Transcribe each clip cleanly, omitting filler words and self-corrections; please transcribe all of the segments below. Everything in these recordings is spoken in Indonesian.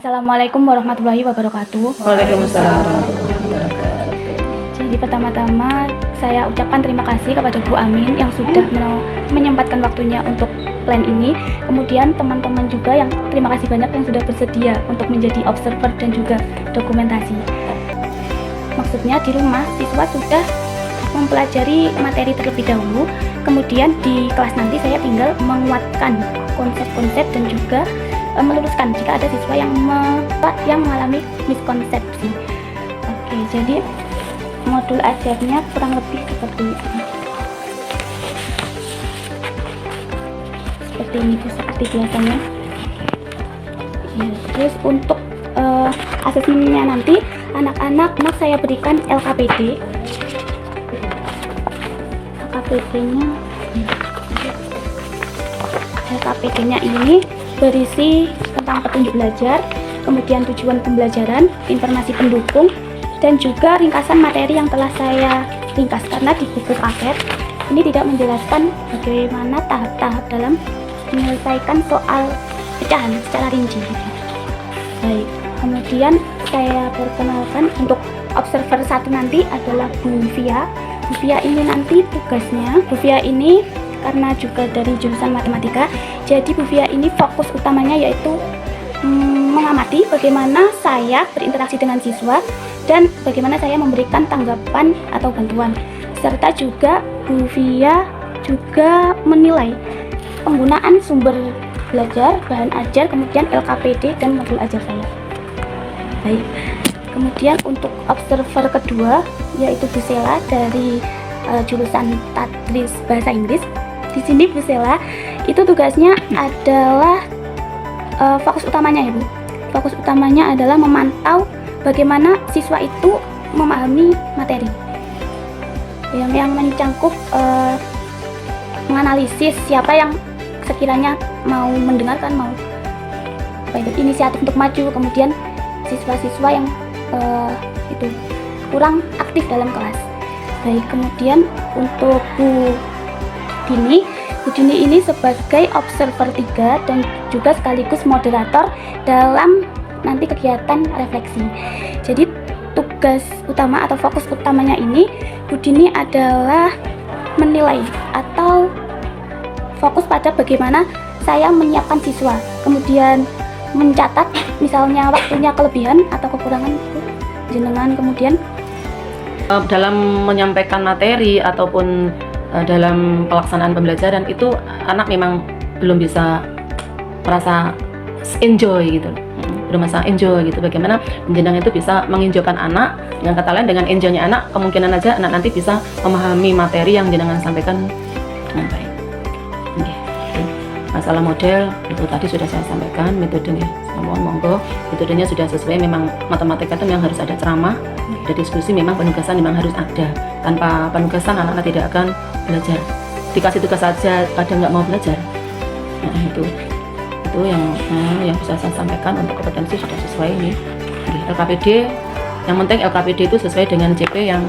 Assalamualaikum warahmatullahi wabarakatuh. Waalaikumsalam warahmatullahi wabarakatuh. Jadi pertama-tama saya ucapkan terima kasih kepada Bu Amin yang sudah menyempatkan waktunya untuk plan ini. Kemudian teman-teman juga yang terima kasih banyak yang sudah bersedia untuk menjadi observer dan juga dokumentasi. Maksudnya di rumah siswa sudah mempelajari materi terlebih dahulu. Kemudian di kelas nanti saya tinggal menguatkan konsep-konsep dan juga meluruskan jika ada siswa yang mengalami miskonsepsi. Oke, jadi modul ajarnya kurang lebih seperti ini. Seperti ini, seperti biasanya. Ya, terus untuk asesmennya nanti anak-anak saya berikan LKPD. LKPD-nya ini berisi tentang petunjuk belajar, kemudian tujuan pembelajaran, informasi pendukung, dan juga ringkasan materi yang telah saya ringkas karena di buku paket ini tidak menjelaskan bagaimana tahap-tahap dalam menyelesaikan soal pecahan secara rinci. Baik, kemudian saya perkenalkan untuk observer 1 nanti adalah Bu Via. Bu Via ini nanti tugasnya, Bu Via ini karena juga dari jurusan matematika, jadi Bu Via ini fokus utamanya yaitu mengamati bagaimana saya berinteraksi dengan siswa dan bagaimana saya memberikan tanggapan atau bantuan, serta juga Bu Via juga menilai penggunaan sumber belajar, bahan ajar, kemudian LKPD dan modul ajar saya. Baik, kemudian untuk observer kedua yaitu Bu Sela dari jurusan Tadris Bahasa Inggris. Di sini Bu Sela itu tugasnya adalah fokus utamanya ya Bu. Fokus utamanya adalah memantau bagaimana siswa itu memahami materi. Yang mencangkup menganalisis siapa yang sekiranya mau mendengarkan, mau inisiatif untuk maju, kemudian siswa-siswa yang itu kurang aktif dalam kelas. Baik, kemudian untuk Bu Dini ini sebagai observer 3 dan juga sekaligus moderator dalam nanti kegiatan refleksi. Jadi tugas utama atau fokus utamanya ini Bu Dini adalah menilai atau fokus pada bagaimana saya menyiapkan siswa, kemudian mencatat misalnya waktunya kelebihan atau kekurangan jenengan, kemudian dalam menyampaikan materi ataupun dalam pelaksanaan pembelajaran itu anak memang belum bisa merasa enjoy gitu, belum merasa enjoy gitu. Bagaimana jenengan itu bisa mengenjoykan anak, dengan kata lain dengan enjoynya anak kemungkinan aja anak nanti bisa memahami materi yang jenengan sampaikan dengan baik. Okay. Masalah model itu tadi sudah saya sampaikan metodenya. Mohon monggo metodenya sudah sesuai. Memang matematika itu memang harus ada ceramah, ada diskusi, memang penugasan memang harus ada. Tanpa penugasan anak-anak tidak akan belajar. Dikasih tugas saja kadang nggak mau belajar. Nah, itu yang bisa saya sampaikan. Untuk kompetensi sudah sesuai ini. LKPD, yang penting LKPD itu sesuai dengan CP yang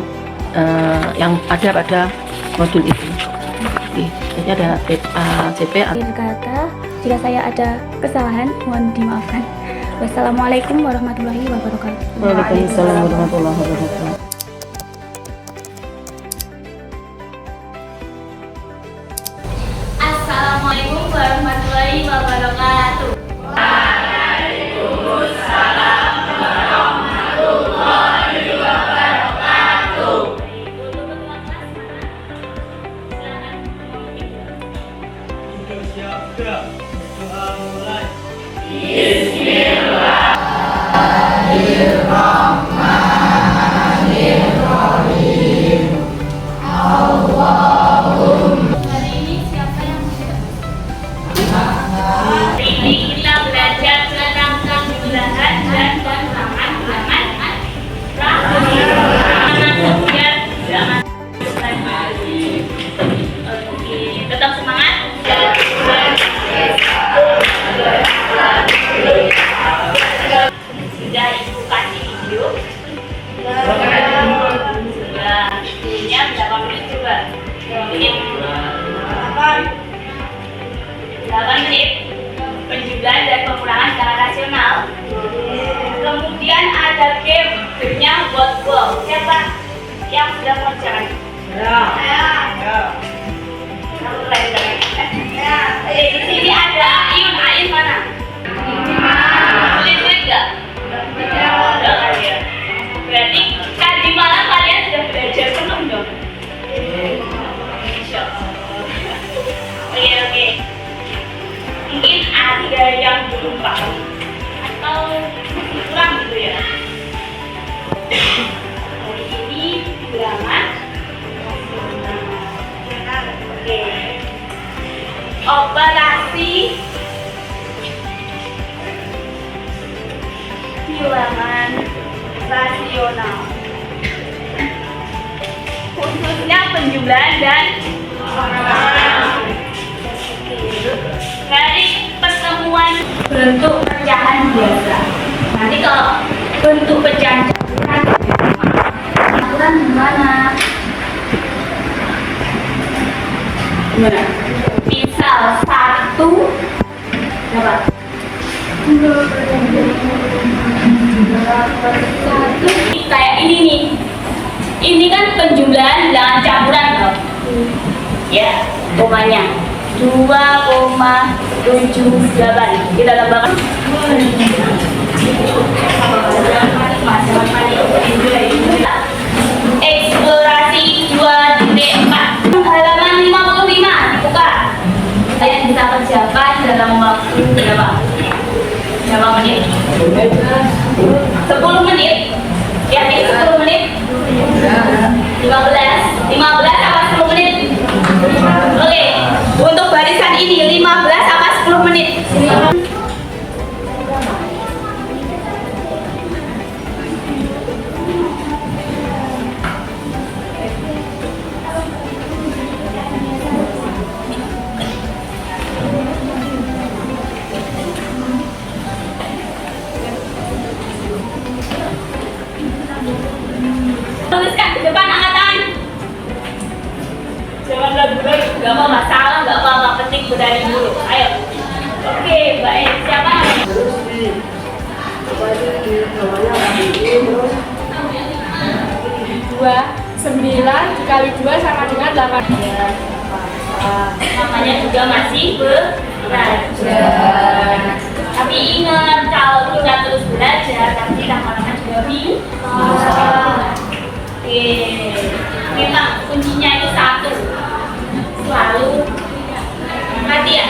ada pada modul itu. Jadi ada CP. Akhir kata, jika saya ada kesalahan mohon dimaafkan. Wassalamualaikum warahmatullahi wabarakatuh. Waalaikumsalam warahmatullahi wabarakatuh. Assalamualaikum warahmatullahi wabarakatuh. Waalaikumsalam warahmatullahi wabarakatuh. Bismillahirrahmanirrahim. Hari ini siapa yang hari ini kita belajar tentang belahan dan halaman Oke, tetap semangat. Sudah Ibu kasih video. Sudah. Videonya berapa menit coba? 8 menit. Penjumlahan dan pengurangan secara rasional. Kemudian ada gamenya botball. Siapa yang sudah mengerjakan? Ya. Di sini ada Ayun. Ayun mana? Boleh nggak? Ya. Berarti tadi malam kalian sudah belajar penuh dong? Insya Allah. Oke. Mungkin ada yang belum paham atau kurang gitu ya. Hari ini bilangan. Oke. Operasi bilangan rasional, khususnya penjumlahan dan pengurangan. Dari pertemuan bentuk pecahan biasa. Nanti kalau bentuk pecahan campuran gimana? Misal 1 berapa? 1 kayak ini nih. Ini kan penjumlahan bilangan campuran loh. Ya, komanya 2,78. Kita tambahkan eksplorasi 2.4 halaman 55 buka. Saya bisa kerjakan dalam waktu berapa? Berapa menit? 10 menit. Yakin 10 menit? 15 apa 10 menit? Oke, untuk barisan ini 15 apa 10 menit? Tuliskan di depan angkatan. Jangan ragu-ragu, gak apa masalah, gak apa-apa, penting berani dulu. Ayo. Oke, baik. Siapa namanya? 9 dikali 2 sama dengan 8. Namanya juga masih belajar. Tapi ingat, kalau kita terus belajar, nanti lama-lama juga bisa. Oke, memang kuncinya itu satu, selalu hati ya.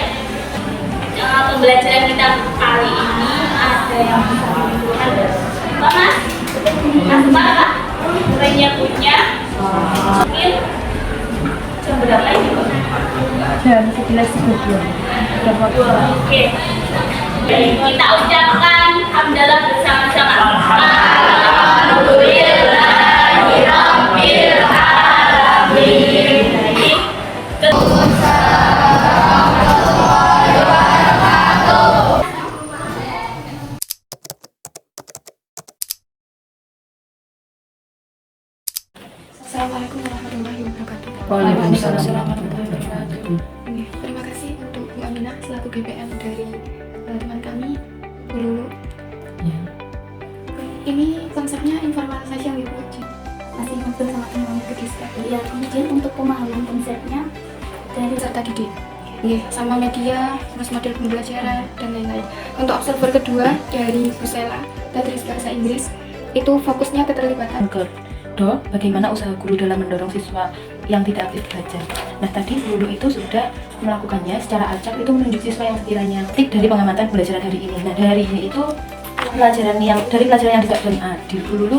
Pembelajaran kita kali ini ada yang bisa menentukan apa mas? Mas apa? Punya jam berapa ini? Jam 11.32. Oke. Kita ucapkan hamdalah bersama-sama. Alhamdulillahirabbil alamin. Assalamualaikum warahmatullahi wabarakatuh. Waalaikumsalam. Oke, terima kasih untuk Bu Aminah selaku GPM dari teman kami Bu Lulu. Ya. Ini konsepnya informasi yang Ibu masih ngobrol sama teman-teman Kedista. Ya, kemudian untuk pemahaman konsepnya dari Peserta didik. Sama media, terus model pembelajaran dan lain-lain. Untuk observer kedua dari Bu Sela, Tadris Bahasa Inggris, itu fokusnya keterlibatan. Kedua, bagaimana usaha guru dalam mendorong siswa yang tidak aktif belajar. Nah, tadi guru itu sudah melakukannya secara acak, itu menunjuk siswa yang sekiranya aktif dari pengamatan pembelajaran hari ini. Nah, dari ini itu pelajaran yang tidak dan adil. Bu Lulu,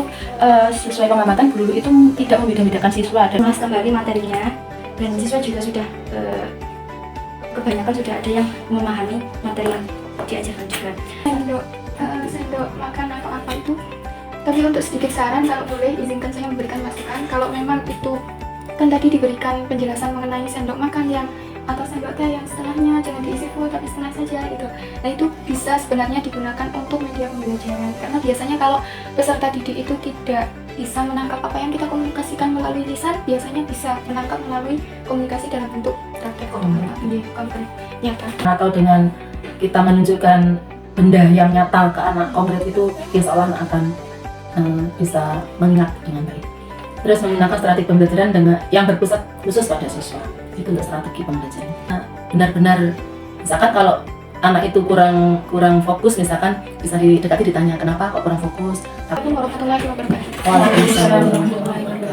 sesuai pengamatan Bu Lulu itu tidak membeda-bedakan siswa dan Mas kembali materinya, dan siswa juga sudah kebanyakan sudah ada yang memahami materi yang diajarkan juga. Sendok makan apa-apa itu. Tapi untuk sedikit saran, kalau boleh izinkan saya memberikan masukan, kalau memang itu kan tadi diberikan penjelasan mengenai sendok makan yang atau sendok teh yang setengahnya jangan diisi full tapi setengah saja gitu. Nah, itu bisa sebenarnya digunakan untuk media pembelajaran, karena biasanya kalau peserta didik itu tidak bisa menangkap apa yang kita komunikasikan melalui lisan, biasanya bisa menangkap melalui komunikasi dalam bentuk praktek nyata. Atau dengan kita menunjukkan benda yang nyata ke anak konkret itu, insya Allah anak akan bisa mengingat dengan baik. Terus menggunakan strategi pembelajaran dengan yang berpusat khusus pada siswa, itu untuk strategi pembelajaran. Benar-benar misalkan kalau anak itu kurang fokus, misalkan bisa didekati, ditanya kenapa kok kurang fokus. Assalamualaikum warahmatullahi wabarakatuh. Waalaikumsalam.